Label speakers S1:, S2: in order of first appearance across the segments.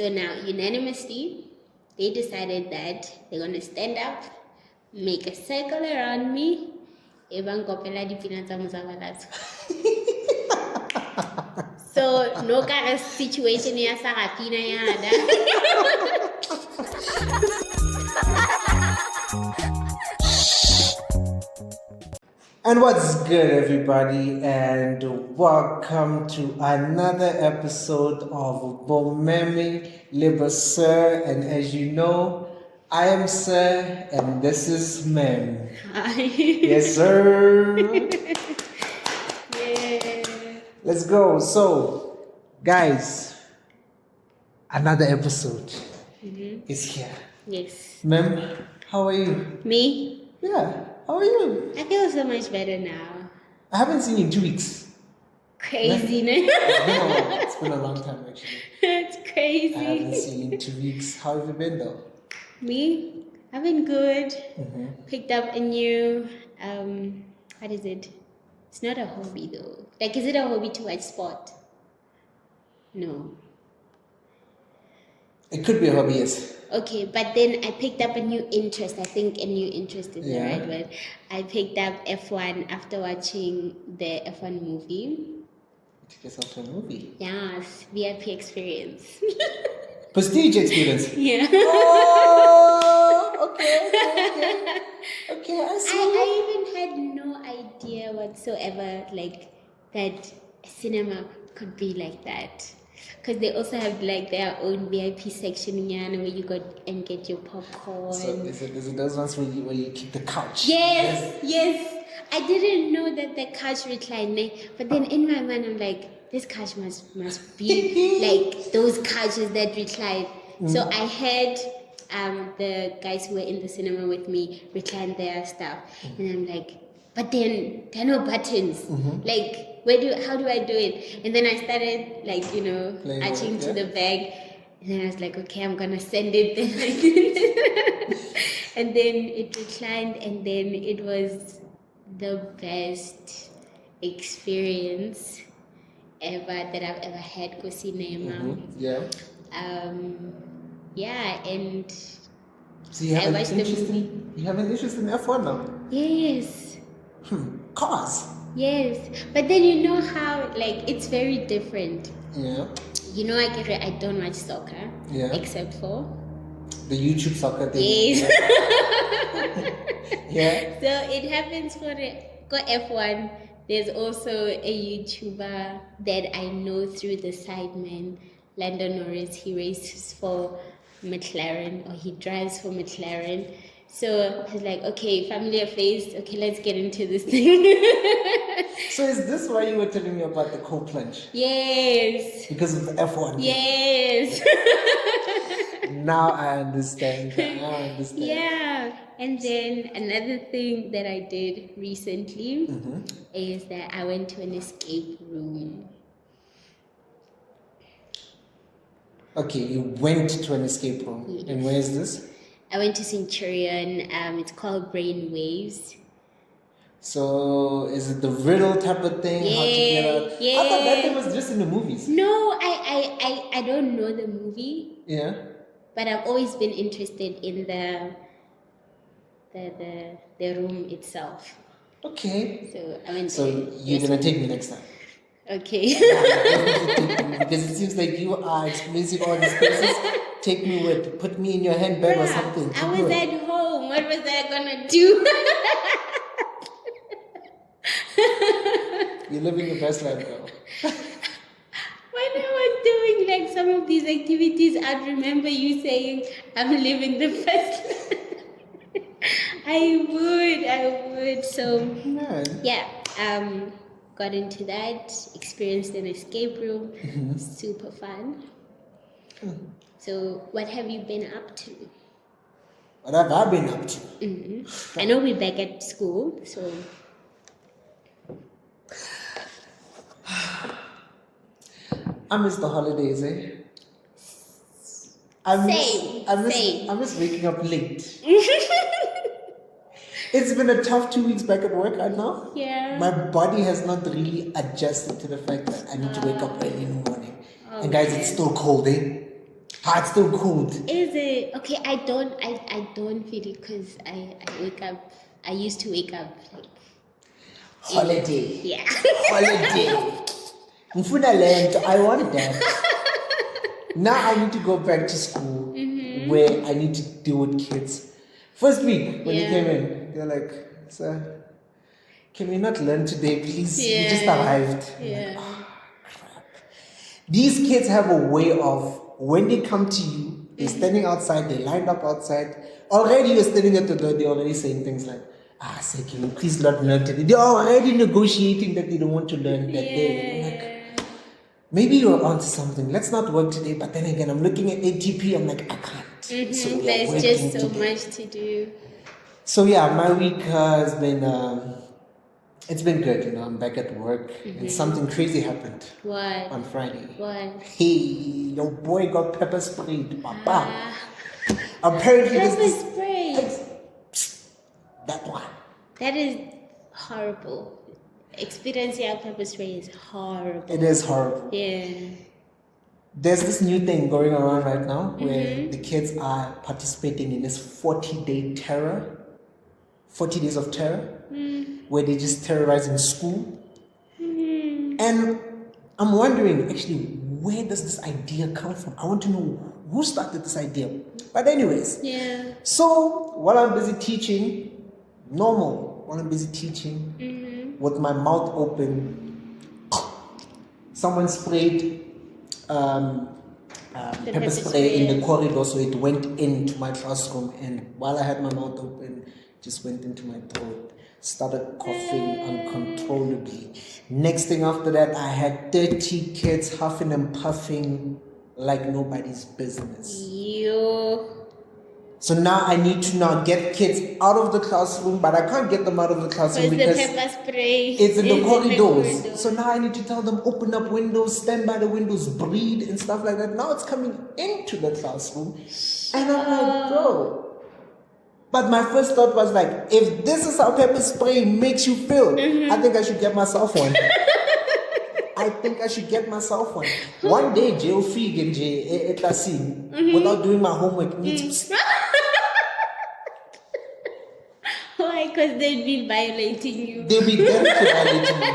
S1: So now, unanimously, they decided that they're going to stand up, make a circle around me, even kopela dipina tsa Mozabalazo. So, no kind of situation ya Sarafina yada.
S2: And what's good, everybody, and welcome to another episode of boMa'am, boSir. And as you know, I am Sir, and this is Ma'am.
S1: Hi.
S2: Yes, sir.
S1: Yeah.
S2: Let's go. So, guys, another episode is here.
S1: Yes.
S2: Ma'am, how are you?
S1: Me?
S2: Yeah, how are you?
S1: I feel so much better now.
S2: I haven't seen you in 2 weeks.
S1: Crazy, no?
S2: It's been a long time, actually.
S1: It's crazy.
S2: I haven't seen you in 2 weeks. How have you been, though?
S1: Me? I've been good.
S2: Mm-hmm.
S1: Picked up a new, what is it? It's not a hobby though. Like, is it a hobby to watch sport? No.
S2: It could be a hobby, yes.
S1: Okay, but then I picked up a new interest. I think a new interest is the right word. I picked up F1 after watching the F1 movie.
S2: You took yourself to a movie.
S1: Yes, VIP experience.
S2: Prestige experience.
S1: Yeah.
S2: Oh, okay. Okay, I see.
S1: I even had no idea whatsoever, like, that cinema could be like that. Because they also have, like, their own VIP section where you go and get your popcorn.
S2: So is it those ones where you keep the couch?
S1: Yes. I didn't know that the couch reclined, but then in my mind I'm like, this couch must be like those couches that recline. So I had the guys who were in the cinema with me recline their stuff, and I'm like, but then there are no buttons. Like, how do I do it? And then I started, like, arching to the bag, and then I was like, okay, I'm gonna send it. Then I did it. And then it reclined, and then it was the best experience ever that I've ever had go cinema.
S2: Yeah.
S1: And
S2: So you
S1: I
S2: have
S1: watched the movie.
S2: You have an interest in F1 now?
S1: Yes.
S2: Cars.
S1: Yes. But then you know how, like, it's very different.
S2: Yeah.
S1: I don't watch soccer.
S2: Yeah.
S1: Except for
S2: the YouTube soccer thing.
S1: Yes.
S2: Yeah.
S1: So it happens for F1. There's also a YouTuber that I know through the sideman, Lando Norris. He races for McLaren, or he drives for McLaren. So he's like, okay, family affairs. Okay, let's get into this thing.
S2: So is this why you were telling me about the cold plunge?
S1: Yes.
S2: Because of the F1.
S1: Yes.
S2: Now I understand.
S1: Yeah. And then another thing that I did recently is that I went to an escape room.
S2: Okay, you went to an escape room.
S1: Yes.
S2: And where is this?
S1: I went to Centurion. It's called Brain Waves.
S2: So is it the riddle type of thing?
S1: Yeah,
S2: How to get out?
S1: yeah.
S2: I thought that thing was just in the movies.
S1: No, I don't know the movie.
S2: Yeah.
S1: But I've always been interested in the room itself.
S2: Okay.
S1: So I went.
S2: So you're gonna take me next time.
S1: Okay.
S2: Because it seems like you are experiencing all these places. Take me with, put me in your handbag or something.
S1: I was at home. What was I gonna do?
S2: You're living your best life, girl.
S1: When I was doing, like, some of these activities, I'd remember you saying, I'm living the best life. I would. So, yeah, got into that, experienced an escape room, super fun. So, what have you been up to?
S2: What have I been up to?
S1: I know we're back at school, so.
S2: I miss the holidays, eh? I miss waking up late. It's been a tough 2 weeks back at work right now.
S1: Yeah.
S2: My body has not really adjusted to the fact that I need to wake up early in the morning. And guys, it's still cold, eh? It's still cold.
S1: Is it okay? I don't feel it because I wake up. I used to wake up like
S2: Holiday.
S1: yeah.
S2: Holiday. Ngifuna lento. I want that. Now I need to go back to school where I need to deal with kids. First week when you came in, they're like, "Sir, can we not learn today, please? We just arrived." I'm like, "Ah, crap." These kids have a way of, when they come to you, they're standing outside, they're lined up outside. Already you're standing at the door, they're already saying things like, sir, can you please not learn today? They're already negotiating that they don't want to learn that day. I'm like, maybe you're onto something. Let's not work today. But then again, I'm looking at ATP, I'm like, I can't. So
S1: There's just so much to do.
S2: So yeah, my week has been, it's been good, I'm back at work, and something crazy happened.
S1: What?
S2: On Friday.
S1: What?
S2: Hey, your boy got pepper sprayed, papa. Apparently
S1: pepper sprayed.
S2: That one.
S1: That is horrible. Experiencing pepper spray is horrible.
S2: It is horrible.
S1: Yeah.
S2: There's this new thing going around right now where the kids are participating in this 40-day terror. 40 days of terror, where they just terrorizing school. And I'm wondering, actually, where does this idea come from? I want to know who started this idea. But anyways, so while I'm busy teaching, with my mouth open, someone sprayed pepper spray in the corridor, so it went into my classroom, and while I had my mouth open, just went into my throat, started coughing uncontrollably. Next thing after that, I had 30 kids huffing and puffing like nobody's business. So now I need to now get kids out of the classroom, but I can't get them out of the classroom because
S1: the pepper spray
S2: it's in the corridors. So now I need to tell them, open up windows, stand by the windows, breathe and stuff like that. Now it's coming into the classroom. And I'm like, bro. But my first thought was like, if this is how pepper spray makes you feel, I think I should get myself one. One day, jail fee and jail without doing my homework.
S1: Why? Because they'd be violating you.
S2: They'll be definitely violating me.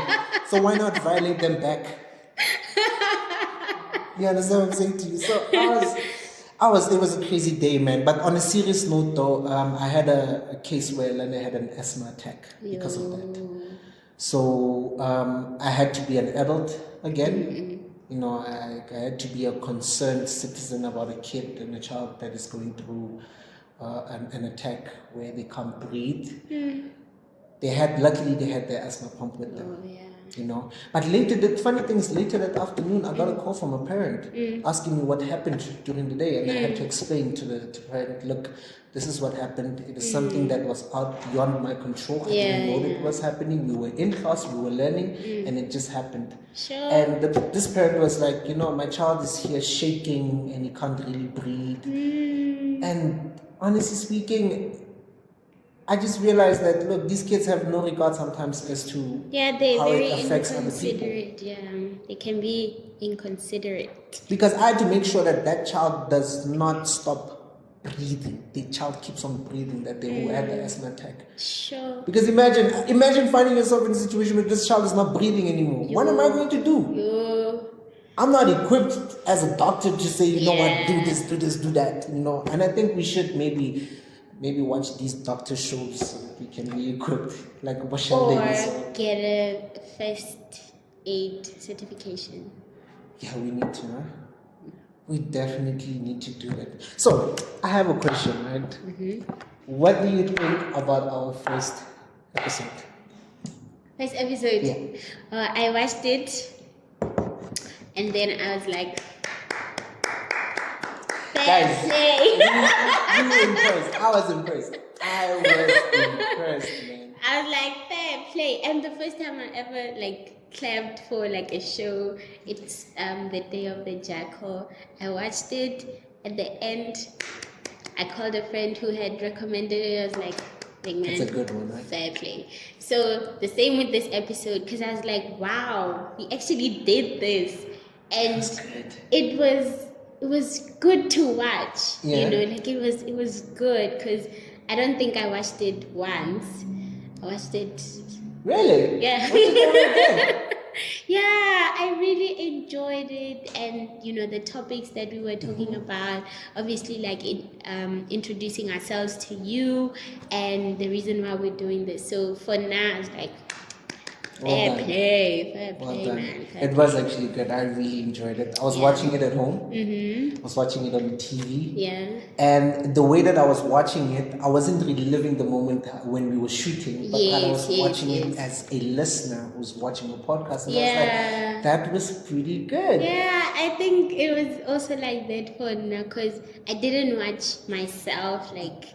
S2: So why not violate them back? You understand what I'm saying to you? So it was a crazy day, man. But on a serious note, though, I had a case where Lena had an asthma attack because of that. So I had to be an adult again. I had to be a concerned citizen about a kid and a child that is going through an attack where they can't breathe. Luckily they had their asthma pump with them. But later that afternoon, I got a call from a parent asking me what happened during the day, and I had to explain to the parent, look, this is what happened. It is something that was out beyond my control. I didn't know that it was happening. We were in class, we were learning, and it just happened. And this parent was like, my child is here shaking and he can't really breathe. And honestly speaking, I just realized that, look, these kids have no regard sometimes as to how it affects other people.
S1: They can be inconsiderate.
S2: Because I had to make sure that child does not stop breathing. The child keeps on breathing, that they who had the asthma attack. Because imagine finding yourself in a situation where this child is not breathing anymore. What am I going to do? I'm not equipped as a doctor to say, what, do this, do that, And I think we should maybe watch these doctor shows so that we can be equipped, like
S1: or get a first aid certification.
S2: Yeah, we need to, huh? We definitely need to do that. So, I have a question, right? What do you think about our first episode?
S1: First episode?
S2: Yeah.
S1: I watched it, and then I was like,
S2: guys, you were impressed. I was impressed, man.
S1: I was like, fair play. And the first time I ever clapped for a show, it's the Day of the Jackal. I watched it. At the end, I called a friend who had recommended it. I was like, big man,
S2: it's a good one, right?
S1: Fair play. So the same with this episode, because I was like, wow, we actually did this. And it was good to watch.
S2: Yeah.
S1: Like it was good because I don't think I watched it once. I watched it.
S2: Really?
S1: Yeah.
S2: Watch it ever again?
S1: Yeah, I really enjoyed it, and the topics that we were talking about. Obviously, like introducing ourselves to you, and the reason why we're doing this. So for now, it's like fair
S2: Well done.
S1: play,
S2: Well done.
S1: man.
S2: It was actually good. I really enjoyed it. I was watching it at home. I was watching it on the TV.
S1: Yeah.
S2: And the way that I was watching it, I wasn't really living the moment when we were shooting, but I was watching it as a listener who's watching a podcast. And I was like, that was pretty good.
S1: Yeah, I think it was also like that for now because I didn't watch myself, like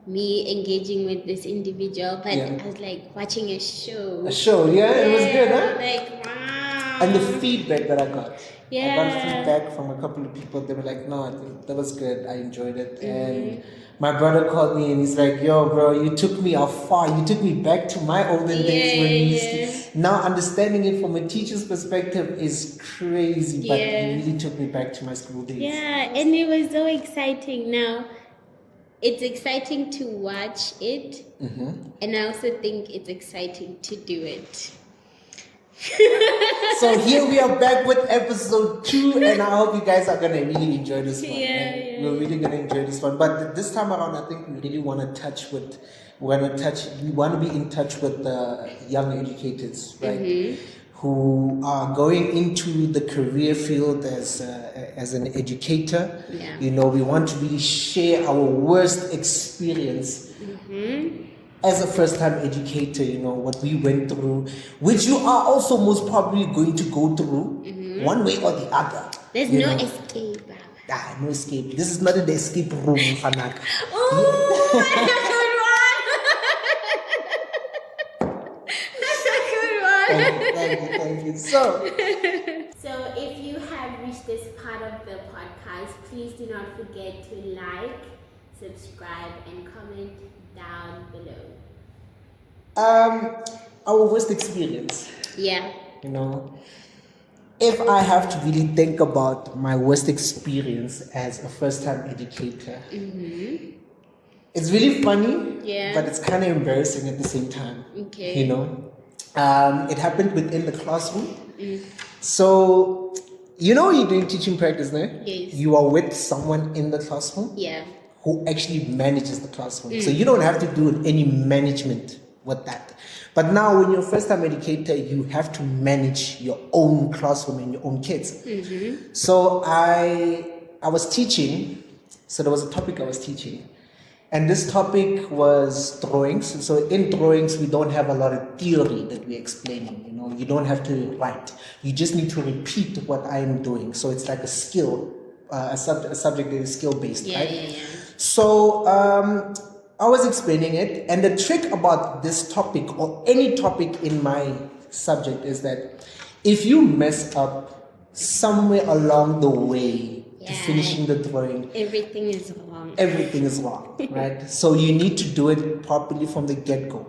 S1: me engaging with this individual, but I was like watching a show.
S2: A show, yeah, it was good, huh?
S1: Like, wow.
S2: And the feedback that I got.
S1: Yeah.
S2: I got feedback from a couple of people. They were like, no, that was good. I enjoyed it. And my brother called me and he's like, yo, bro, you took me far. You took me back to my olden days when we used to. Now understanding it from a teacher's perspective is crazy, but it really took me back to my school days.
S1: Yeah, and it was so exciting. Now, it's exciting to watch it, and I also think it's exciting to do it.
S2: So here we are back with episode 2, and I hope you guys are gonna really enjoy this one. We're really gonna enjoy this one. But this time around, I think we really want to we want to be in touch with the young educators, right? Who are going into the career field as an educator.
S1: Yeah.
S2: We want to really share our worst experience as a first-time educator, what we went through, which you are also most probably going to go through, one way or the other.
S1: There's no escape.
S2: No escape. This is not an escape room, Fanaka.
S1: Oh, that's a good one. That's a good one.
S2: Thank you. So
S1: if you have reached this part of the podcast, please do not forget to like, subscribe, and comment down below.
S2: Our worst experience.
S1: Yeah.
S2: If I have to really think about my worst experience as a first-time educator, it's really funny, but it's kind of embarrassing at the same time.
S1: Okay.
S2: It happened within the classroom. So, you're doing teaching practice now?
S1: Yes.
S2: You are with someone in the classroom who actually manages the classroom. So you don't have to do any management with that. But now when you're a first-time educator, you have to manage your own classroom and your own kids. So I was teaching, so there was a topic I was teaching. And this topic was drawings. So in drawings, we don't have a lot of theory that we're explaining. You don't have to write. You just need to repeat what I am doing. So it's like a skill, a subject that is skill-based, right?
S1: Yeah.
S2: So I was explaining it, and the trick about this topic or any topic in my subject is that if you mess up somewhere along the way to finishing the drawing,
S1: everything is wrong.
S2: Everything is wrong, right? So you need to do it properly from the get-go.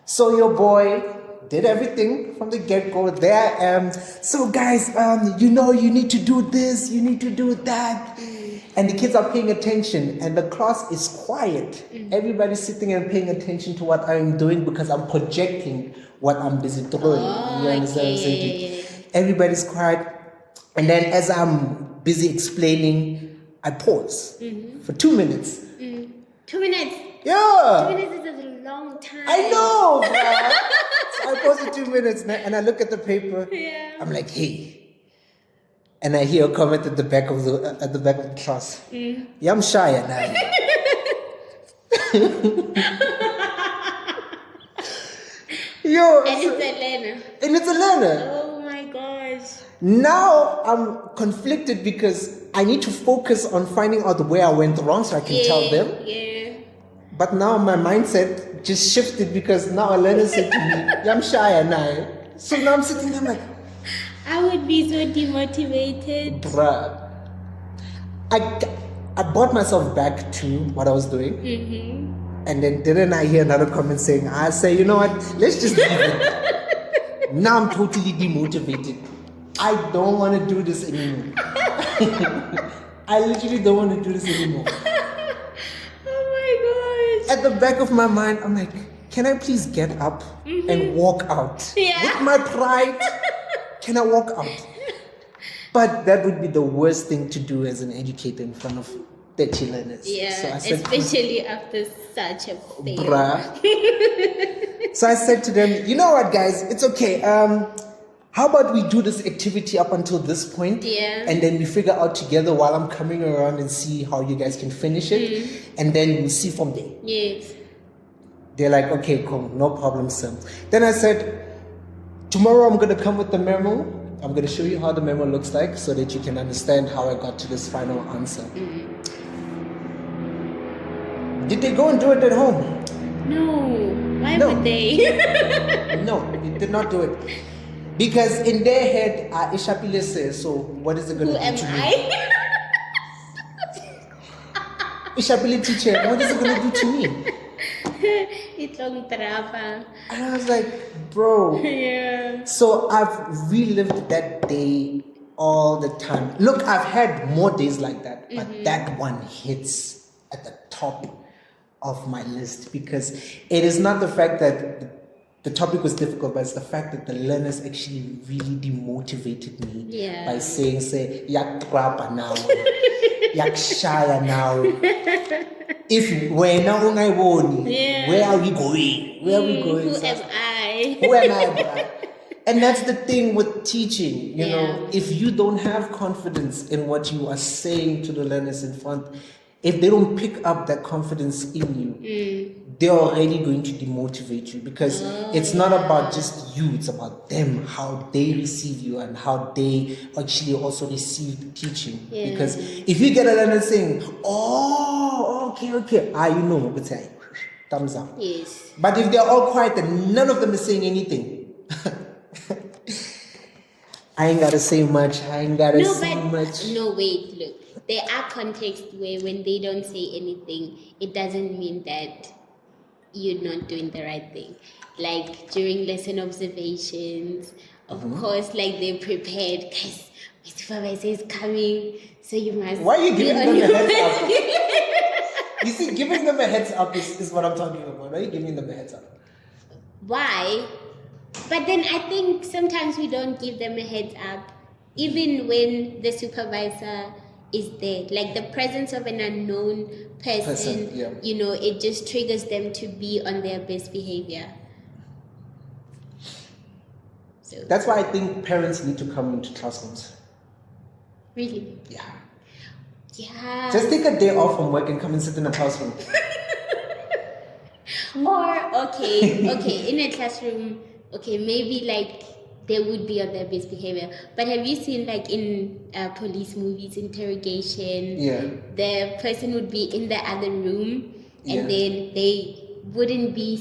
S2: So your boy did everything from the get-go. There I am. So guys, you need to do this, you need to do that. And the kids are paying attention, and the class is quiet. Everybody's sitting and paying attention to what I'm doing because I'm projecting what I'm busy doing. You understand what I'm saying? Everybody's quiet. And then as I'm busy explaining, I pause for 2 minutes.
S1: 2 minutes?
S2: Yeah.
S1: 2 minutes is a long time.
S2: I know, man. So I pause for 2 minutes, and I look at the paper. I'm like, hey. And I hear a comment at the back of the class. Yeah, I'm shy at now. Yo.
S1: And it's a learner.
S2: And it's a learner.
S1: Oh my gosh.
S2: Now I'm conflicted because I need to focus on finding out where I went wrong so I can tell them.
S1: Yeah.
S2: But now my mindset just shifted because now a learner said to me, yeah, I'm shy at now. So now I'm sitting there, I'm like,
S1: I would be so demotivated.
S2: Bruh. I brought myself back to what I was doing. And then didn't I hear another comment saying, I say, you know what, let's just leave it. Now I'm totally demotivated. I don't want to do this anymore. I literally don't want to do this anymore.
S1: Oh my gosh.
S2: At the back of my mind, I'm like, can I please get up and walk out?
S1: Yeah.
S2: With my pride, can I walk out? But that would be the worst thing to do as an educator in front of 30 learners.
S1: Yeah,
S2: So I said,
S1: especially after such a fail.
S2: bruh. So I said to them, you know what, guys, it's okay. How about we do this activity up until this point?
S1: Yeah.
S2: And then we figure out together while I'm coming around and see how you guys can finish it. And then we'll see from there.
S1: Yes.
S2: They're like, okay, cool, no problem, sir. Then I said, tomorrow I'm going to come with the memo. I'm going to show you how the memo looks like so that you can understand how I got to this final answer. Did they go and do it at home?
S1: No. Why
S2: No.
S1: would they?
S2: No, they did not do it. Because in their head, Ishapile says, so what is it going
S1: Who
S2: to do
S1: am
S2: to me?
S1: I?
S2: Ishapile teacher, what is it going to do to me?
S1: Itong trapa.
S2: And I was like, bro.
S1: Yeah.
S2: So I've relived that day all the time. Look, I've had more days like that, but that one hits at the top of my list because it is not the fact that the topic was difficult, but it's the fact that the learners actually really demotivated me by saying, yak trapa now, yak shaya now. If we're now where are we going? Where are we going?
S1: Who am I?
S2: Who am I, bruh? And that's the thing with teaching, you know, if you don't have confidence in what you are saying to the learners in front, if they don't pick up that confidence in you, they're already going to demotivate you because it's not about just you, it's about them, how they receive you and how they actually also receive the teaching. Because if you get a learner saying, oh, okay, you know, but say, thumbs up.
S1: Yes.
S2: But if they're all quiet and none of them is saying anything, I ain't gotta say much.
S1: No, wait, look. There are contexts where when they don't say anything, it doesn't mean that you're not doing the right thing. Like during lesson observations, of course, like they're prepared. Guys, my supervisor is coming, so you must.
S2: Why are you giving
S1: be
S2: them
S1: on
S2: a
S1: your
S2: heads up? You see, giving them a heads up is what I'm talking about. Why are you giving them a heads up?
S1: Why? But then I think sometimes we don't give them a heads up, even when the supervisor is there. Like the presence of an unknown person, you know, it just triggers them to be on their best behavior. So
S2: that's why I think parents need to come into classrooms.
S1: Really?
S2: Yeah.
S1: Yeah.
S2: Just take a day off from work and come and sit in a classroom.
S1: Or okay, in a classroom, maybe like they would be on their best behavior. But have you seen like in police movies, interrogation? The person would be in the other room, and then they wouldn't be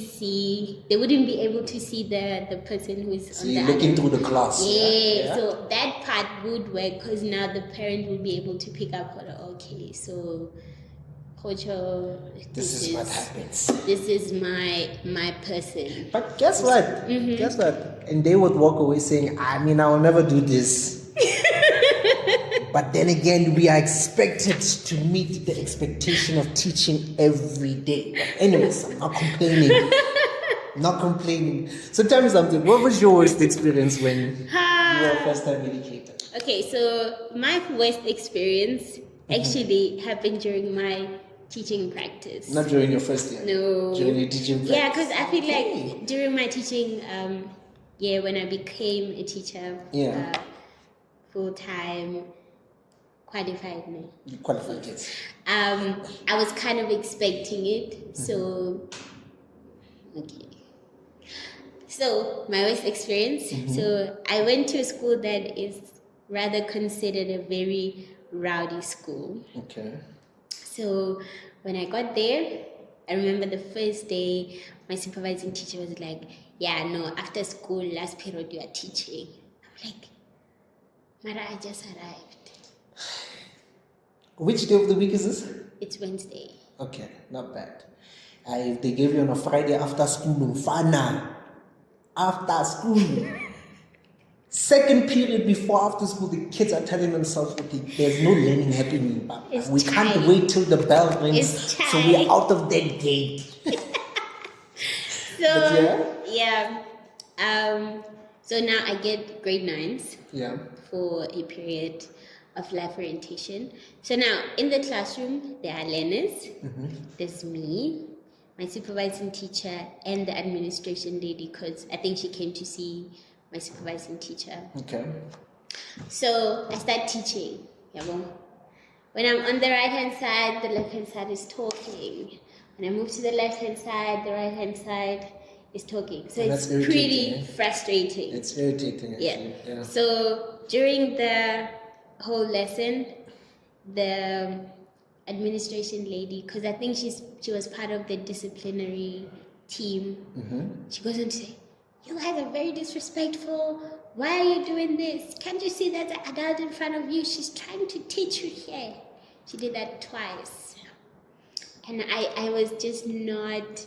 S1: able to see the person who's
S2: so
S1: on the
S2: you're
S1: other
S2: looking through the glass.
S1: Yeah. So that part would work because now the parent will be able to pick up on so Kocho,
S2: this is what happens.
S1: This is my person.
S2: But guess what? Guess what? And they would walk away saying, I mean, I will never do this. But then again, we are expected to meet the expectation of teaching every day. But anyways, I'm not complaining. So tell me something. What was your worst experience when you were a first-time educator?
S1: Okay, so my worst experience actually happened during my teaching practice.
S2: Not during your first year?
S1: No.
S2: During your teaching practice?
S1: Yeah, because I feel like during my teaching, when I became a teacher, full-time, qualified.
S2: You qualified, yes.
S1: I was kind of expecting it, so, okay. So, my worst experience, so I went to a school that is rather considered a very rowdy school.
S2: Okay.
S1: So when I got there, I remember the first day, my supervising teacher was like, after school, last period you are teaching. I'm like, Mara, I just arrived.
S2: Which day of the week is this?
S1: It's Wednesday.
S2: Okay, not bad. If they gave you on a Friday after school, fana. After school. Second period before after school, the kids are telling themselves, okay, there's no learning happening. But
S1: It's
S2: we can't
S1: time.
S2: wait till the bell rings,
S1: It's
S2: so we're
S1: time.
S2: out of that gate.
S1: So
S2: But
S1: yeah. So now I get grade 9s
S2: yeah.
S1: for a period of life orientation. So now in the classroom there are learners. There's me, my supervising teacher, and the administration lady, because I think she came to see my supervising teacher.
S2: Okay.
S1: So I start teaching. When I'm on the right hand side, the left hand side is talking. When I move to the left hand side, the right hand side is talking. So
S2: And
S1: it's
S2: that's
S1: pretty
S2: irritating,
S1: frustrating.
S2: It's irritating, actually.
S1: Yeah. So during the whole lesson, the administration lady, because I think she was part of the disciplinary team, she goes on to say, "You guys are very disrespectful. Why are you doing this? Can't you see that the adult in front of you? She's trying to teach you here." She did that twice. And I was just not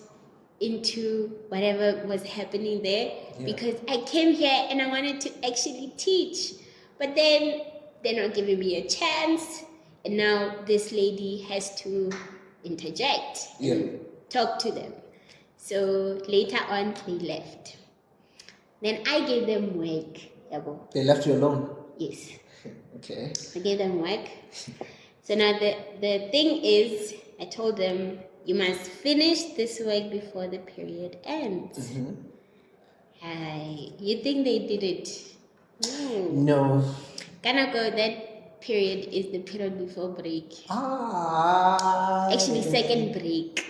S1: into whatever was happening there, because I came here and I wanted to actually teach. But then they're not giving me a chance. And now this lady has to interject and talk to them. So later on, they left. Then I gave them work.
S2: They left you alone?
S1: Yes.
S2: Okay.
S1: I gave them work. So now the thing is, I told them, you must finish this work before the period ends. You think they did it?
S2: No.
S1: Kanako, that period is the period before break.
S2: Ah.
S1: Actually, second break.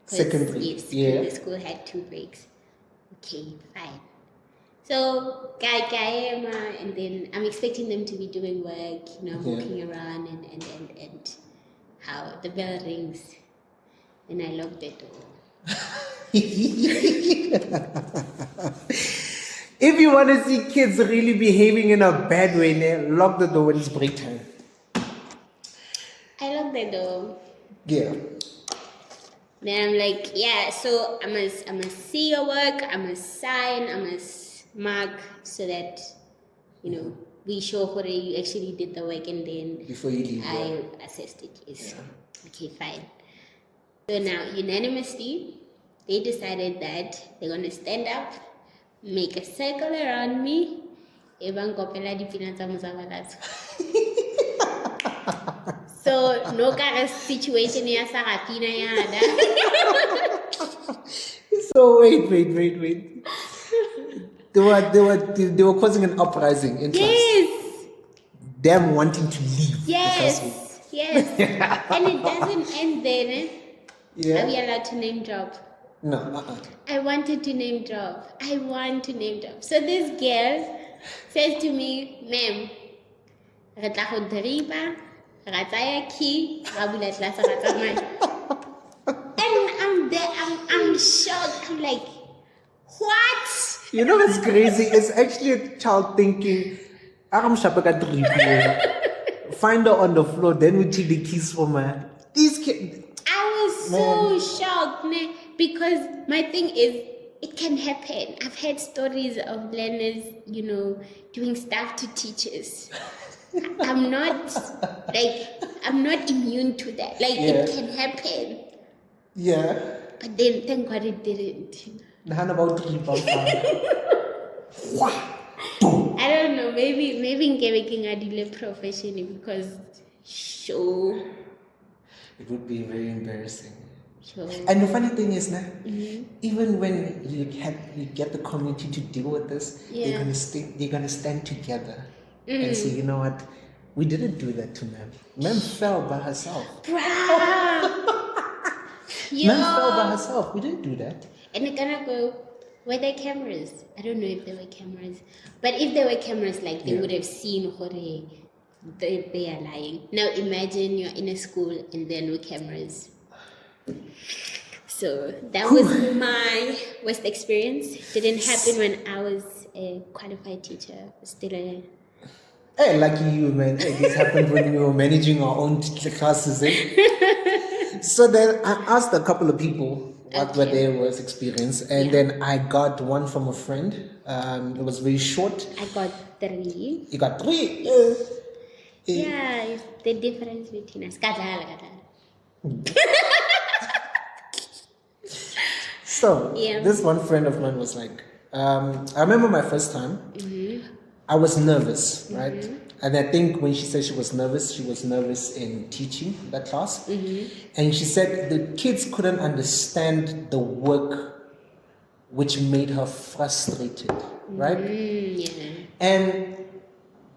S2: Second break.
S1: Yes,
S2: Yeah.
S1: the school had 2 breaks. Okay, fine. So, and then I'm expecting them to be doing work, walking around and how the bell rings. And I lock the door.
S2: If you want to see kids really behaving in a bad way, lock the door when it's break time.
S1: I lock the door.
S2: Yeah.
S1: Then I'm like, so I must see your work, I must sign, I must mark, so that, we show whether you actually did the work, and then
S2: Before you leave,
S1: I assessed it, yes. Okay, fine. So now, unanimously, they decided that they're going to stand up, make a circle around me, even kopela dipina tsa Mozabalazo. So, no kind of situation ya Sarafina yada.
S2: So wait. They were causing an uprising in class.
S1: Yes.
S2: Them wanting to leave.
S1: Yes. And it doesn't end there.
S2: Yeah.
S1: Are we allowed to name drop?
S2: No.
S1: I wanted to name drop. I want to name drop. So this girl says to me, "Ma'am, re tla go driba, ra tsaya key, ra bula class, ra tsamaya." And I'm there, I'm shocked. I'm like, what?
S2: You know what's crazy? It's actually a child thinking, "Aram shapaka driba." Find her on the floor, then we take the keys from her. These kids.
S1: I was so shocked, because my thing is, it can happen. I've heard stories of learners, doing stuff to teachers. I'm not immune to that. It can happen.
S2: Yeah.
S1: But then, thank God it didn't.
S2: Nahan about driba.
S1: I don't know. Maybe making a delay professionally, because
S2: it would be very embarrassing.
S1: Sure.
S2: And the funny thing is, even when you get the community to deal with this, they're gonna stand together and say, you know what, we didn't do that to Ma'am. Ma'am fell by herself. Ma'am fell by herself. We didn't do that.
S1: And they're gonna go, were there cameras? I don't know if there were cameras, but if there were cameras, they would have seen what they are lying. Now imagine you're in a school and there are no cameras. So that was my worst experience. Didn't happen when I was a qualified teacher. Still a...
S2: Hey, lucky you, man. Hey, this happened when we were managing our own classes. So then I asked a couple of people, what were their worst experience. And then I got one from a friend. It was very short.
S1: I got 3.
S2: You got 3.
S1: Yeah, it's the difference between us. Kadlala.
S2: So this one friend of mine was like, I remember my first time. I was nervous, right? And I think when she said she was nervous in teaching that class. And she said the kids couldn't understand the work, which made her frustrated, right? And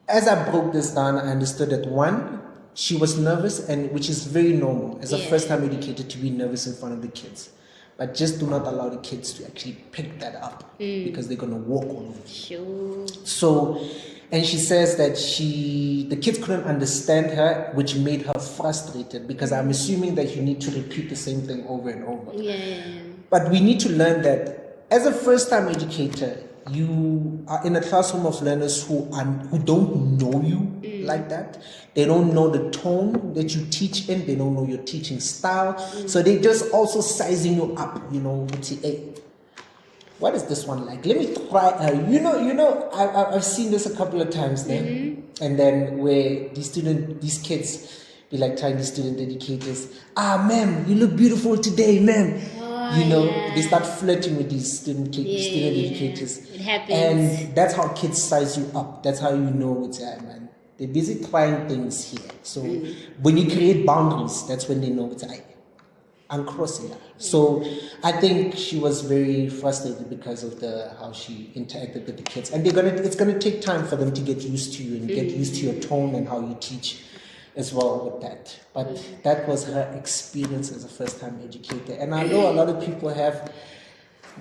S2: as I broke this down, I understood that one, she was nervous, and which is very normal as a first-time educator to be nervous in front of the kids. But just do not allow the kids to actually pick that up because they're gonna walk all over you.
S1: Sure.
S2: So, and she says that the kids couldn't understand her, which made her frustrated because I'm assuming that you need to repeat the same thing over and over. But we need to learn that as a first-time educator, you are in a classroom of learners who don't know you like that. They don't know the tone that you teach in. They don't know your teaching style. So they just also sizing you up, with the, hey, what is this one like? Let me try. I've seen this a couple of times then. And then where these kids be like telling the student educators, ma'am, you look beautiful today, ma'am. They start flirting with these student educators.
S1: It happens.
S2: And that's how kids size you up. That's how you know it's, man, they're busy trying things here. So when you create boundaries, that's when they know it's, I'm crossing that. So I think she was very frustrated because of how she interacted with the kids. And it's gonna take time for them to get used to you and get used to your tone and how you teach as well with that. But that was her experience as a first-time educator. And I know a lot of people have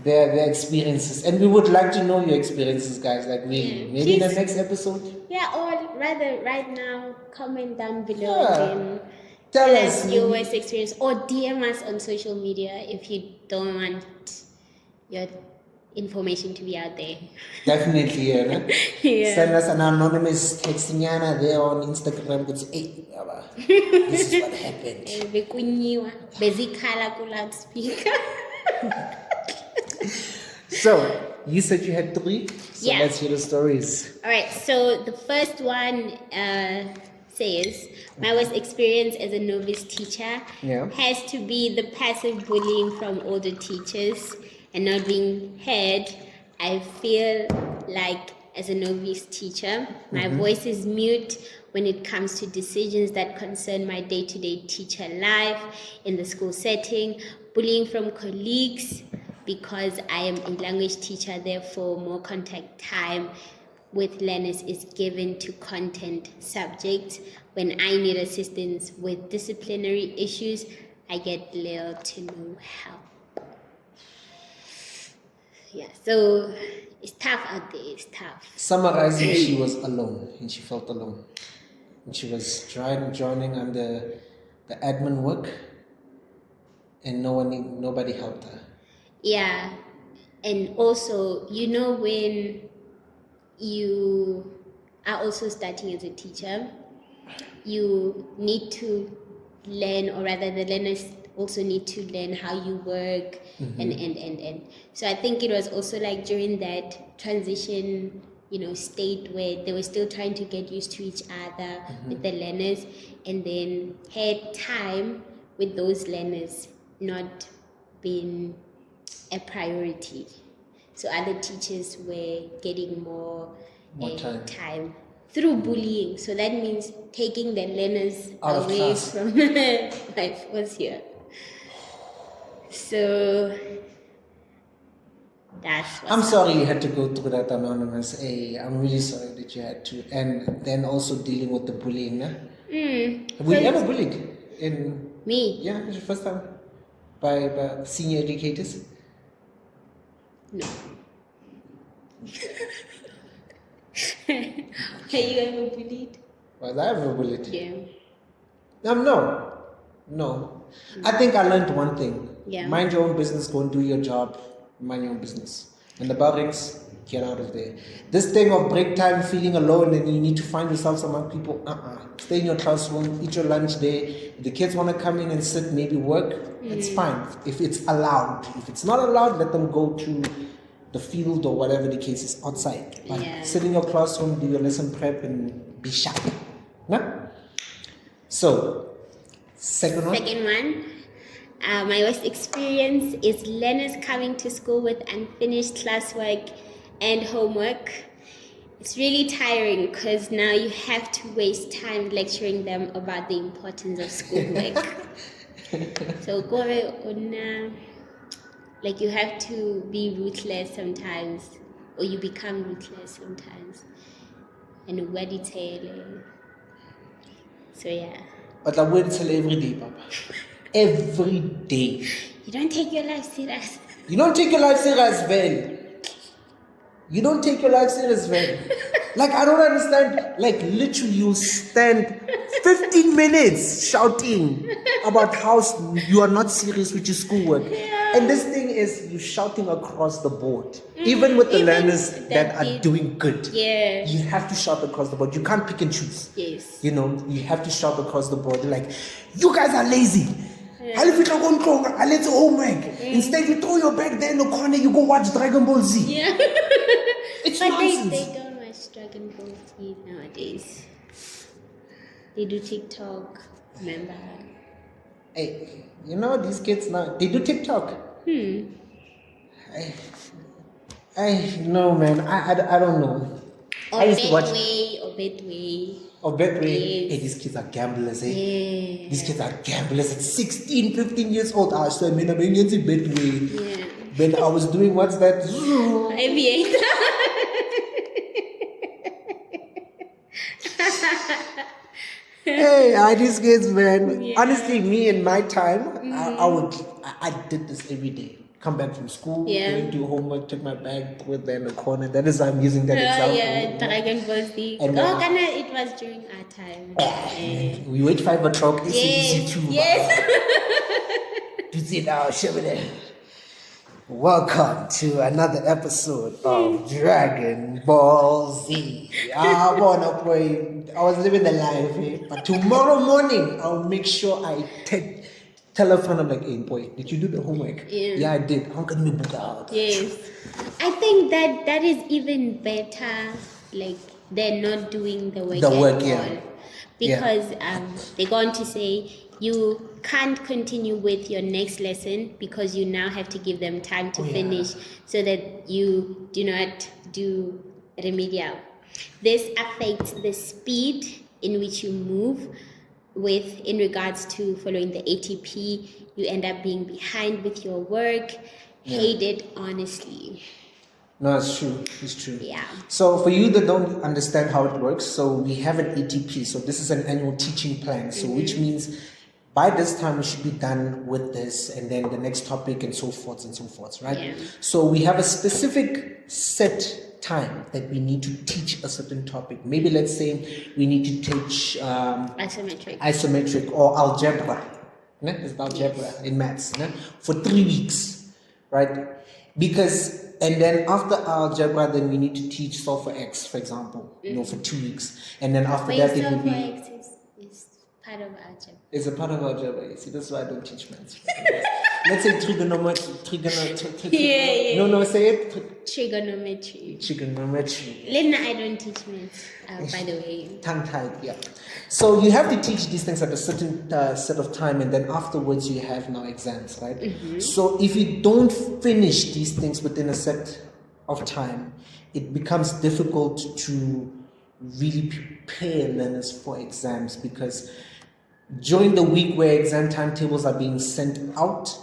S2: their experiences. And we would like to know your experiences, guys. Like really. Maybe in the next episode.
S1: Yeah, or rather right now, comment down below and
S2: tell us
S1: your worst experience. Or DM us on social media if you don't want your information to be out there.
S2: Definitely, Send us an anonymous texting there on Instagram. Go say, hey, this is what happened. So you said you had 3. So let's hear the stories.
S1: All right. So the first one says, my worst experience as a novice teacher has to be the passive bullying from older teachers and not being heard. I feel like as a novice teacher, my voice is mute when it comes to decisions that concern my day-to-day teacher life in the school setting. Bullying from colleagues because I am a language teacher, therefore more contact time with learners is given to content subjects. When I need assistance with disciplinary issues, I get little to no help. Yeah, so it's tough out there, it's tough.
S2: Summarizing, she was alone and she felt alone. And she was joining under the admin work and nobody helped her.
S1: Yeah, and also, when you are also starting as a teacher, you need to learn, or rather the learners also need to learn how you work and so I think it was also like during that transition state where they were still trying to get used to each other with the learners, and then had time with those learners not been a priority, so other teachers were getting more time through bullying. So that means taking the learners away from my first year. So that's
S2: I'm sorry you had to go through that, anonymous. Hey, I'm really sorry that you had to. And then also dealing with the bullying. Have we ever bullied?
S1: Me?
S2: Yeah, it's your first time by senior educators?
S1: No. Have you ever bullied?
S2: Was I ever bullied?
S1: Yeah.
S2: No. I think I learned one thing.
S1: Yeah.
S2: Mind your own business, go and do your job, mind your own business. And the bell rings, get out of there. This thing of break time, feeling alone, and you need to find yourself among people, stay in your classroom, eat your lunch there. If the kids want to come in and sit, maybe work, it's fine. If it's allowed. If it's not allowed, let them go to the field or whatever the case is outside. But sit in your classroom, do your lesson prep, and be sharp. No? So, second one.
S1: My worst experience is learners coming to school with unfinished classwork and homework. It's really tiring because now you have to waste time lecturing them about the importance of schoolwork. So like you have to be ruthless sometimes, or you become ruthless sometimes, and we're detailing. So yeah.
S2: But I will tell every day, Papa. Every day.
S1: You don't take your life serious.
S2: You don't take your life serious, man. You don't take your life serious, man. Like, I don't understand. Like, literally, you stand 15 minutes shouting about how you are not serious with your schoolwork.
S1: Yeah.
S2: And this thing is, you're shouting across the board. Even with the learners that are doing good.
S1: Yeah.
S2: You have to shout across the board. You can't pick and choose.
S1: Yes.
S2: You know, you have to shout across the board. You're like, you guys are lazy. I live I let homework. Instead, you throw your bag there in the corner, you go watch Dragon Ball Z.
S1: Yeah.
S2: It's
S1: but
S2: nonsense.
S1: they don't watch Dragon Ball Z nowadays. They do TikTok, remember?
S2: Hey, you know these kids now, they do TikTok. I no man, I don't know.
S1: Or
S2: I used to watch
S1: Betway.
S2: Betway.
S1: Yes.
S2: Hey, these kids are gamblers, eh?
S1: Yeah.
S2: These kids are gamblers at 16, 15 years old. I said, man, I'm against Betway.
S1: Yeah.
S2: When I was doing what's that?
S1: Aviator.
S2: Hey, these kids, man.
S1: Yeah.
S2: Honestly, me in my time, I did this every day. Come back from school, go do homework, take my bag, put it there in the corner. That is why I'm using that example.
S1: Yeah, Dragon Ball Z.
S2: And
S1: it was during our time.
S2: We wait 5 o'clock.
S1: Yes.
S2: You see now, Shibboleth. Welcome to another episode of Dragon Ball Z. I was living the life, eh? But tomorrow morning, I'll make sure I tell a friend, I'm like, hey boy, did you do the homework? Yeah, I did. I'm gonna be booked out.
S1: Yes. I think that is even better, like, they're not doing the work at all. Because they're going to say, you can't continue with your next lesson because you now have to give them time to finish so that you do not do remedial. This affects the speed in which you move in regards to following the ATP. You end up being behind with your work. Hate it, honestly.
S2: No, it's true. It's true.
S1: Yeah.
S2: So for you that don't understand how it works, so we have an ATP. So this is an annual teaching plan. So which means by this time we should be done with this, and then the next topic, and so forth, right? Yeah. So we have a specific set time that we need to teach a certain topic. Maybe let's say we need to teach isometric or algebra. It's algebra in maths for 3 weeks, right? And then after algebra, then we need to teach solve for x, for example, for 2 weeks. And then after that, it will be...
S1: X is part of algebra.
S2: It's a part of algebra. You see, that's why I don't teach maths. Let's say trigonometry. No, say it.
S1: Trigonometry.
S2: Lena,
S1: I don't teach maths, by the way.
S2: Tongue-tied, yeah. So you have to teach these things at a certain set of time, and then afterwards you have now exams, right? So if you don't finish these things within a set of time, it becomes difficult to really prepare learners for exams, because during the week where exam timetables are being sent out,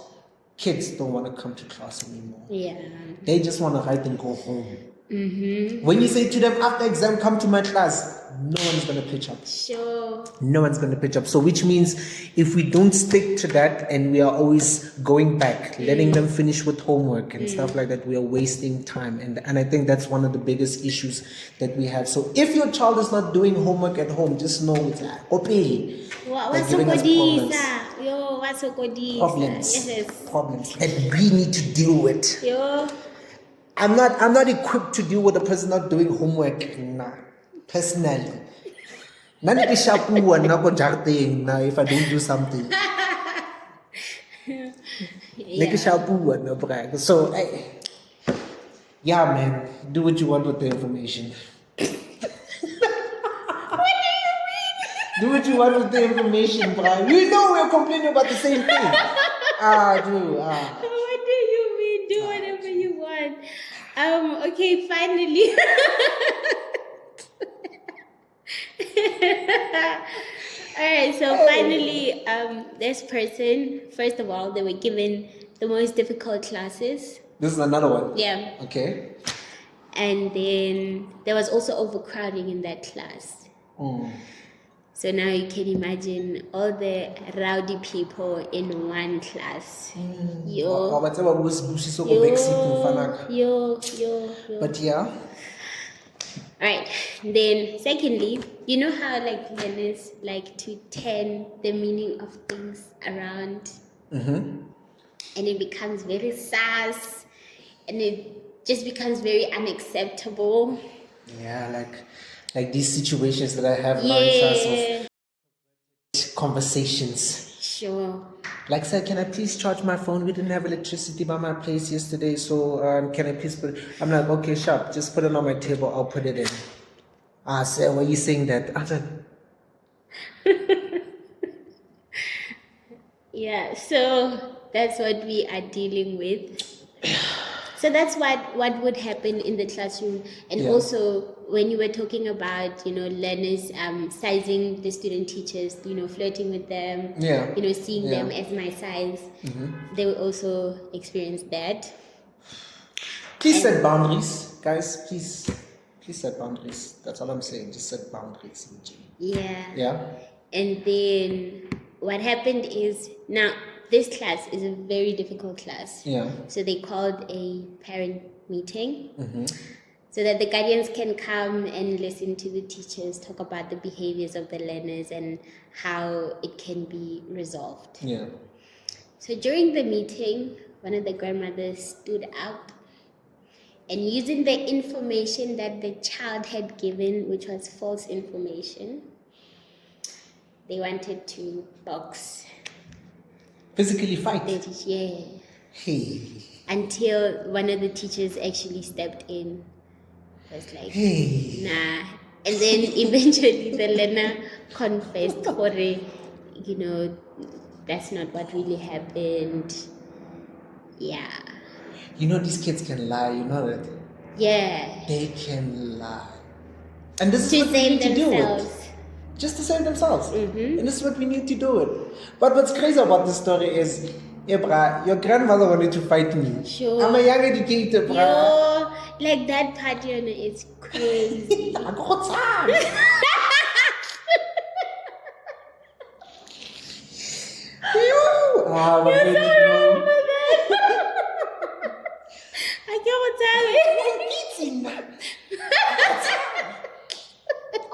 S2: kids don't want to come to class anymore. Yeah. They just want to write and go home. When you say to them, after exam, come to my class, no one's going to pitch up.
S1: Sure.
S2: No one's going to pitch up. So which means if we don't stick to that and we are always going back, letting them finish with homework and stuff like that, we are wasting time. And I think that's one of the biggest issues that we have. So if your child is not doing homework at home, just know it's okay.
S1: What's
S2: Problems that we need to deal with. I'm not equipped to deal with a person not doing homework. Nah, personally. Nani ke shapua na ko jarateng na if I don't do something. Nike shapua na brag. So, yeah, man, do what you want with the information. Do what you want with the information, bro. You know we're complaining about the same thing.
S1: What do you mean? Do whatever you want. Okay, finally. Alright, so finally, this person, first of all, they were given the most difficult classes.
S2: This is another one.
S1: Yeah.
S2: Okay.
S1: And then there was also overcrowding in that class. So now you can imagine all the rowdy people in one class. Yo.
S2: But yeah.
S1: Alright. Then secondly, you know how like learners like to turn the meaning of things around, and it becomes very sass, and it just becomes very unacceptable.
S2: Yeah, like these situations that I have nonsense of conversations.
S1: Sure.
S2: Like, sir, can I please charge my phone? We didn't have electricity by my place yesterday, so can I please put it? I'm like, okay, sharp, just put it on my table, I'll put it in. Sir, why are you saying that? I said,
S1: yeah, so that's what we are dealing with. So that's what would happen in the classroom. And also when you were talking about, learners sizing the student teachers, flirting with them, seeing them as my size, they will also experience that.
S2: Please set boundaries, guys. Please set boundaries. That's all I'm saying. Just set boundaries. Yeah.
S1: And then what happened is, now this class is a very difficult class.
S2: Yeah.
S1: So they called a parent meeting so that the guardians can come and listen to the teachers talk about the behaviors of the learners and how it can be resolved.
S2: Yeah.
S1: So during the meeting, one of the grandmothers stood up, and using the information that the child had given, which was false information, they wanted to box.
S2: Physically fight?
S1: Yeah.
S2: Hey.
S1: Until one of the teachers actually stepped in. Was like, nah. And then eventually the learner confessed, that's not what really happened. Yeah.
S2: These kids can lie, you know that?
S1: Yeah.
S2: They can lie. And this is
S1: To
S2: what we need
S1: save
S2: to do
S1: themselves.
S2: it. Just to save themselves. And this is what we need to do it. But what's crazy about this story is, bra, your grandmother wanted to fight me.
S1: Sure.
S2: I'm a young educator, bra.
S1: Yo, like that part, is crazy.
S2: I got time.
S1: I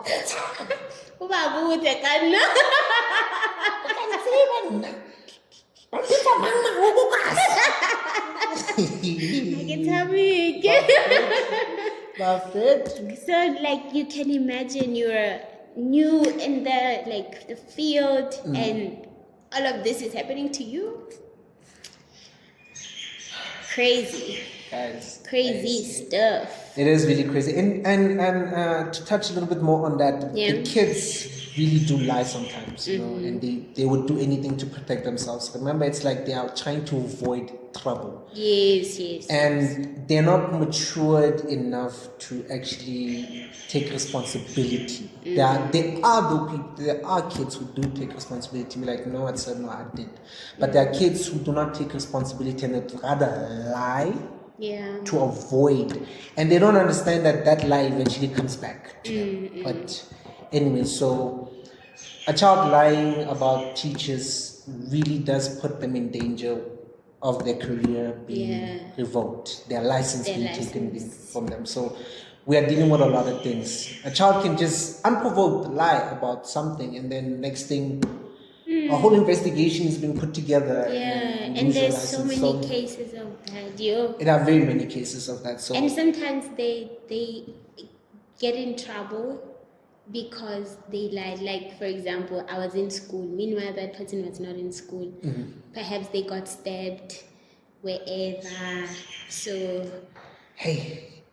S1: can't tell it. So, like, you can imagine you're new in the field, and all of this is happening to you. Crazy.
S2: Guys,
S1: crazy stuff.
S2: It is really crazy. And to touch a little bit more on that, the kids really do lie sometimes, and they would do anything to protect themselves. Remember, it's like they are trying to avoid trouble.
S1: Yes.
S2: And they're not matured enough to actually take responsibility. There are kids who do take responsibility. Be like, no, I said no, I did. But there are kids who do not take responsibility and would rather lie to avoid. And they don't understand that lie eventually comes back to them. But anyway, so a child lying about teachers really does put them in danger of their career being revoked, their license being taken from them. So we are dealing with a lot of things. A child can just unprovoked lie about something, and then next thing, A whole investigation is being put together.
S1: Yeah,
S2: and
S1: and
S2: lose your
S1: there's so
S2: license.
S1: many cases of that, yo.
S2: There are very many cases of that. So
S1: And sometimes they get in trouble because they lied. Like, for example, I was in school. Meanwhile, that person was not in school. Perhaps they got stabbed wherever. So,
S2: hey,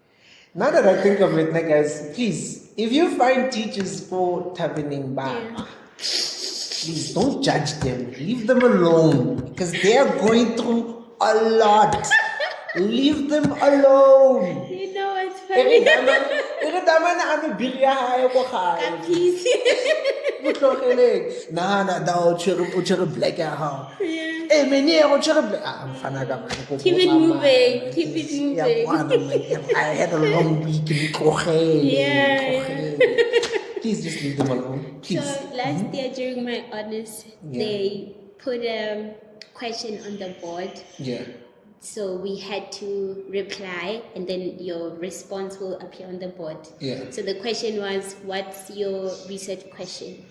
S2: now that I think of it, guys, please, if you find teachers for tavening bama, please don't judge them. Leave them alone because they are going through a lot. Leave them alone.
S1: you know what's funny? Please.
S2: Nah, daw uchere black how.
S1: Yeah.
S2: Hey, many uchere black. Mfana ka man.
S1: Keep it moving. Keep it
S2: Yeah,
S1: moving.
S2: I had a long week in
S1: Yeah.
S2: Please just leave them alone. Please.
S1: So last year during my honors, they put a question on the board.
S2: Yeah.
S1: So we had to reply, and then your response will appear on the board.
S2: Yeah.
S1: So the question was, what's your research question?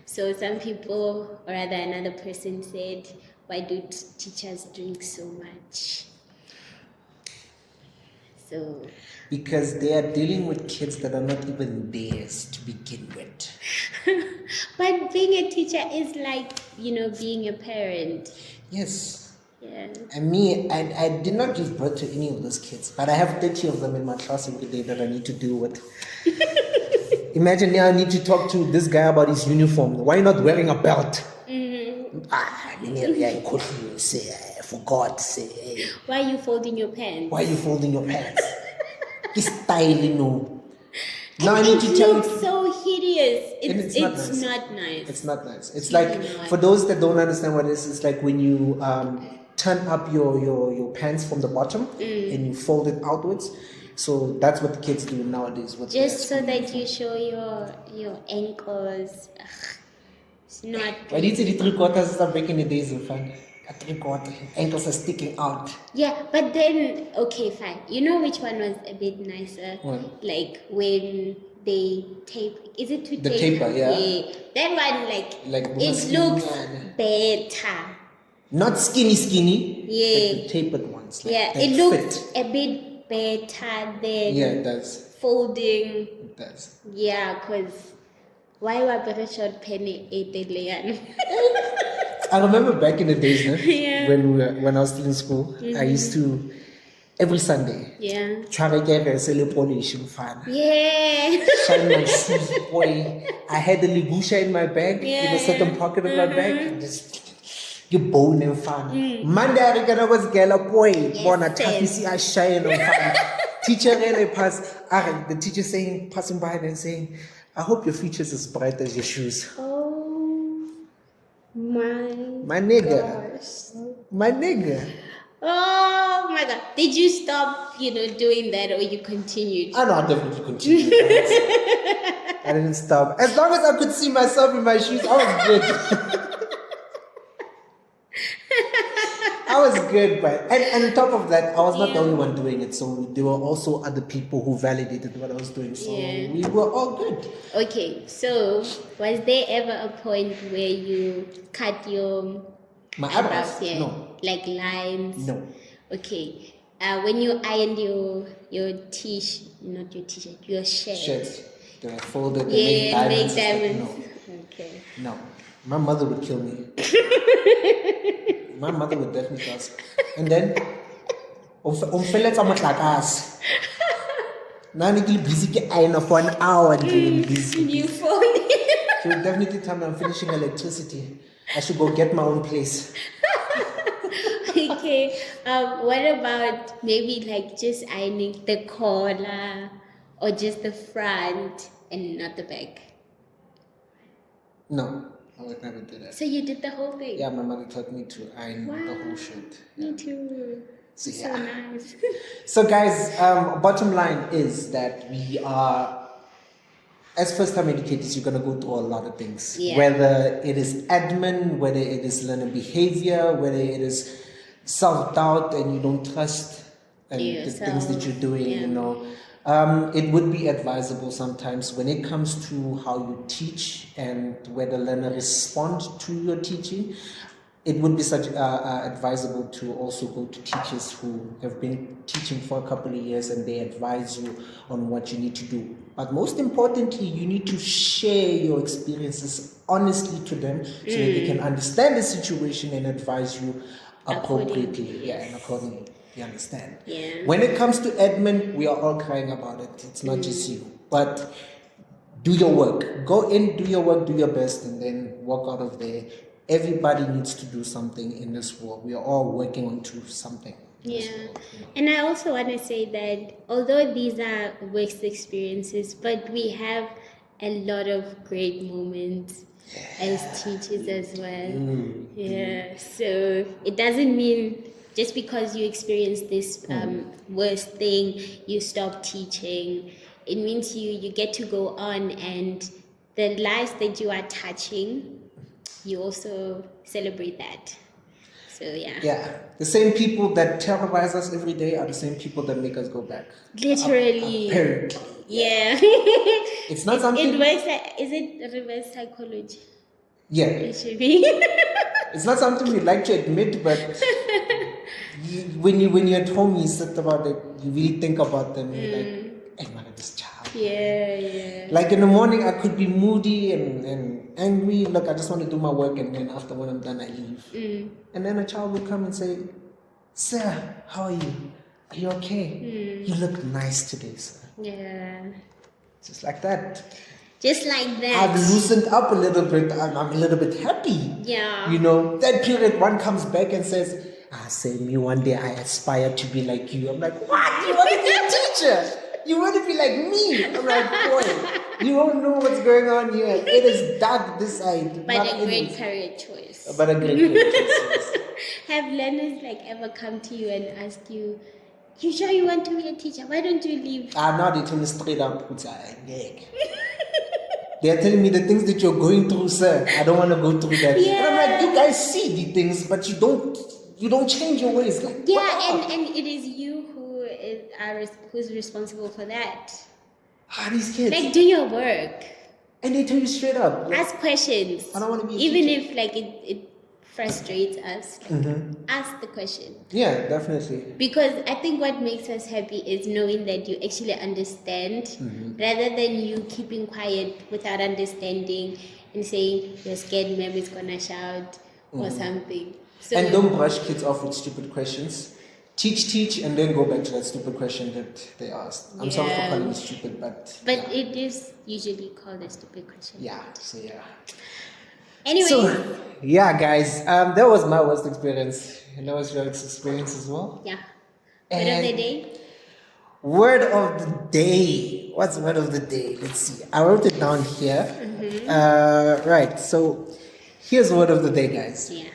S1: So some people, or rather another person said, why do teachers drink so much? So
S2: Because they are dealing with kids that are not even theirs to begin with.
S1: but being a teacher is like, being a parent.
S2: Yes.
S1: Yeah.
S2: And me, I did not give birth to any of those kids, but I have 30 of them in my class every day that I need to deal with. Imagine now I need to talk to this guy about his uniform. Why not wearing a belt? For God's sake.
S1: Why are you folding your pants?
S2: Why are you folding your pants? It's styling, no.
S1: And
S2: Now I need to
S1: it
S2: tell
S1: looks
S2: you.
S1: so hideous.
S2: And it's not nice.
S1: Not nice.
S2: It's not nice. It's
S1: really
S2: like,
S1: not.
S2: for those that don't understand what it is, it's like when you turn up your pants from the bottom and you fold it outwards. So that's what the kids do nowadays. With
S1: Just so that you show your ankles. Ugh, it's not.
S2: Why did you say the 3/4 start back in the days of fun? A 3/4. Ankles are sticking out.
S1: Yeah, but then, okay, fine. You know which one was a bit nicer?
S2: What?
S1: Like when they tape. Is it to
S2: The
S1: tape?
S2: taper, yeah.
S1: That one,
S2: Like
S1: it looks better.
S2: Not skinny.
S1: Yeah.
S2: Like the tapered ones. Like
S1: Yeah,
S2: that
S1: it looks
S2: fit.
S1: a bit better than
S2: Yeah, it does.
S1: folding.
S2: It does.
S1: Yeah, because why were better short penny 8 layer?
S2: I remember back in the days,
S1: Yeah.
S2: when I was still in school, I used to every Sunday
S1: Yeah.
S2: try to get a celebration fan.
S1: Yeah.
S2: Shine my shoes, boy. I had the ligusha in my bag, in a certain pocket of my bag. Just you bone and fun. Monday I reckon I was gala boy. Born a tapisi I shine on fun. Teacher really pass. The teacher saying, passing by and saying, I hope your future's as bright as your shoes.
S1: Oh my
S2: nigga.
S1: gosh.
S2: My nigga.
S1: Oh my god. Did you stop, doing that, or you continued?
S2: I know I definitely continued. I didn't stop. As long as I could see myself in my shoes, I was good. I was good, but and on top of that, I was not the only one doing it. So there were also other people who validated what I was doing. So we were all good.
S1: Okay, so was there ever a point where you cut
S2: My eyebrows?
S1: Yeah,
S2: No.
S1: like lines?
S2: No.
S1: Okay. When you ironed your not your t-shirt, your shirt.
S2: Shirts. They were folded. They
S1: Make
S2: made
S1: diamonds.
S2: No.
S1: Okay.
S2: No. My mother would kill me. My mother would definitely ask. And then, umfeletsa matlakas. Nani ke busy ke iron for an hour doing busy.
S1: You fold it.
S2: She would definitely tell me I'm finishing electricity. I should go get my own place.
S1: Okay. What about maybe like just ironing the collar or just the front and not the back?
S2: No, I would never do that.
S1: So you did the whole thing?
S2: Yeah, my mother taught me to iron the whole shirt.
S1: Me too.
S2: So,
S1: So nice.
S2: So guys, bottom line is that we are, as first-time educators, you're going to go through a lot of things.
S1: Yeah.
S2: Whether it is admin, whether it is learner behavior, whether it is self-doubt and you don't trust and the things that you're doing, It would be advisable sometimes when it comes to how you teach and where the learner responds to your teaching. It would be such advisable to also go to teachers who have been teaching for a couple of years and they advise you on what you need to do. But most importantly, you need to share your experiences honestly to them so that they can understand the situation and advise you appropriately. Yeah, and accordingly. You understand?
S1: Yeah.
S2: When it comes to admin, we are all crying about it. It's not just you. But do your work. Go in, do your work, do your best, and then walk out of there. Everybody needs to do something in this world. We are all working on to something.
S1: Yeah. And I also want to say that although these are worst experiences, but we have a lot of great moments as teachers as well. Yeah. So it doesn't mean just because you experience this worst thing, you stop teaching. It means you get to go on, and the lives that you are touching, you also celebrate that. So yeah.
S2: Yeah. The same people that terrorize us every day are the same people that make us go back.
S1: Literally.
S2: Apparently.
S1: Yeah.
S2: It's not something.
S1: It works like, is it reverse psychology?
S2: Yeah.
S1: It should be.
S2: It's not something we like to admit, but when you're at home, you sit about it, you really think about them, you're like, hey man, this child.
S1: Yeah.
S2: Like in the morning, I could be moody and angry. Look, I just want to do my work, and then after when I'm done, I leave. And then a child will come and say, "Sir, how are you? Are you okay? You look nice today, sir."
S1: Yeah.
S2: Just like that.
S1: Just like that.
S2: I've loosened up a little bit. I'm a little bit happy.
S1: Yeah.
S2: You know, that period one comes back and says, say me one day I aspire to be like you. I'm like, what? You want to be a teacher? You want to be like me? I'm like, boy, you don't know what's going on here. It is dark this side.
S1: But a great career choice.
S2: But a great career choice.
S1: Have learners like ever come to you and ask you, you sure you want to be a teacher? Why don't you leave?
S2: Now they tell me straight up, they're telling me the things that you're going through, sir. I don't want to go through that.
S1: Yeah.
S2: And I'm like, you guys see the things, but you don't change your ways. Like,
S1: yeah, and it is you who's responsible for that.
S2: These kids.
S1: Like, do your work.
S2: And they tell you straight up. Like,
S1: Ask questions.
S2: I don't want to be a
S1: even
S2: teacher.
S1: if like it frustrates us. Ask the question.
S2: Yeah, definitely.
S1: Because I think what makes us happy is knowing that you actually understand, rather than you keeping quiet without understanding and saying you're scared ma'am is gonna shout or something. So,
S2: And don't brush kids off with stupid questions. Teach, and then go back to that stupid question that they asked. I'm sorry for calling it stupid, but
S1: it is usually called a stupid question.
S2: yeah. So yeah.
S1: Anyway.
S2: So yeah, guys, that was my worst experience, and that was your experience as well.
S1: Yeah. Word of the day.
S2: Word of the day. What's word of the day? Let's see. I wrote it down here. Right. So here's word of the day, guys.
S1: Yeah.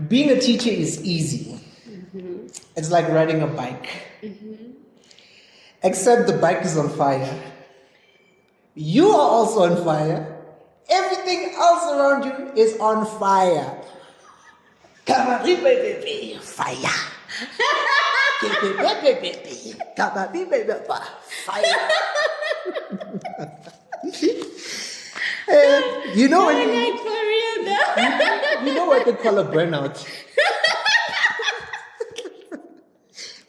S2: Being a teacher is easy. It's like riding a bike. Except the bike is on fire. You are also on fire. Everything else around you is on fire. Fire. Fire. You know when
S1: Like for real though.
S2: you know what they call a burnout.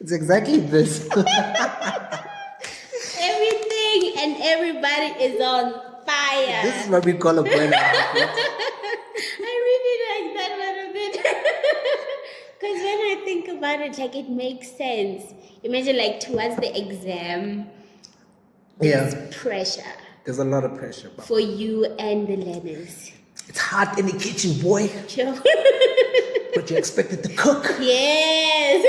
S2: It's exactly this.
S1: Everything and everybody is on fire.
S2: This is what we call a burnout.
S1: I really like that one a bit. Because when I think about it, like it makes sense. Imagine like towards the exam, there's pressure
S2: There's a lot of pressure. But
S1: for you and the learners.
S2: it's hot in the kitchen, boy.
S1: Sure.
S2: But you're expected to cook.
S1: Yes.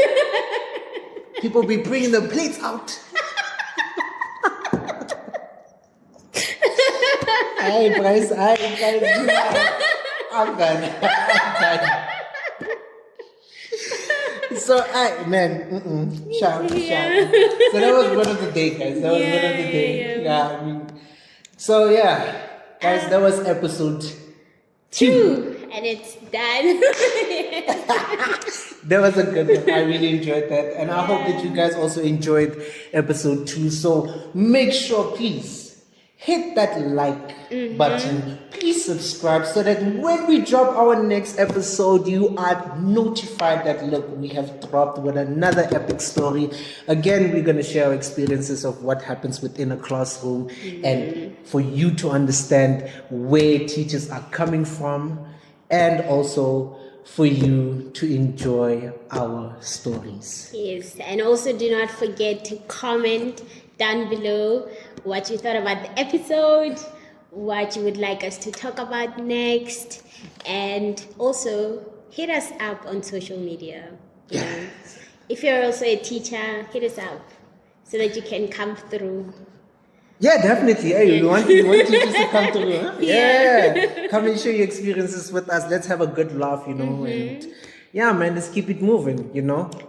S2: People be bringing the plates out. Hey, Bryce. I'm done. So, man. Shout. So that was word of the day, guys. That was word of the day. Yeah. So, yeah. Guys, that was episode 2.
S1: And it's done.
S2: That was a good one. I really enjoyed that. And I hope that you guys also enjoyed episode 2. So make sure, please, hit that like button. Please subscribe so that when we drop our next episode, you are notified that, look, we have dropped with another epic story. Again, we're going to share our experiences of what happens within a classroom and for you to understand where teachers are coming from, and also for you to enjoy our stories.
S1: Yes, and also do not forget to comment down below what you thought about the episode, what you would like us to talk about next, and also hit us up on social media. You know, if you're also a teacher, hit us up so that you can come through.
S2: Yeah, definitely. Hey, we want teachers to come through. Huh?
S1: Yeah.
S2: Yeah. Come and share your experiences with us. Let's have a good laugh, and yeah, man, let's keep it moving,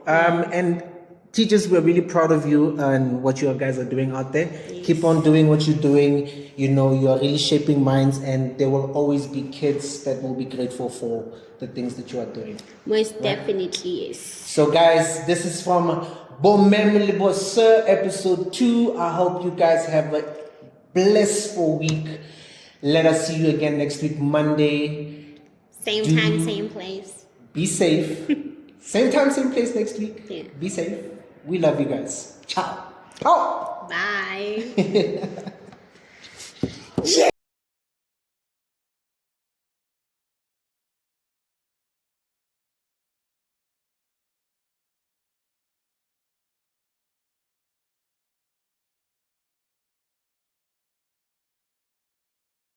S2: And teachers, we're really proud of you and what you guys are doing out there.
S1: Yes.
S2: Keep on doing what you're doing. You are really shaping minds, and there will always be kids that will be grateful for the things that you are doing.
S1: Most definitely, yes.
S2: So, guys, this is from boMa'am, boSir, episode 2. I hope you guys have a blissful week. Let us see you again next week, Monday.
S1: Same time, same place.
S2: Be safe. Same time, same place next week.
S1: Yeah.
S2: Be safe. We love you guys. Ciao. Oh.
S1: Bye.
S2: Yeah.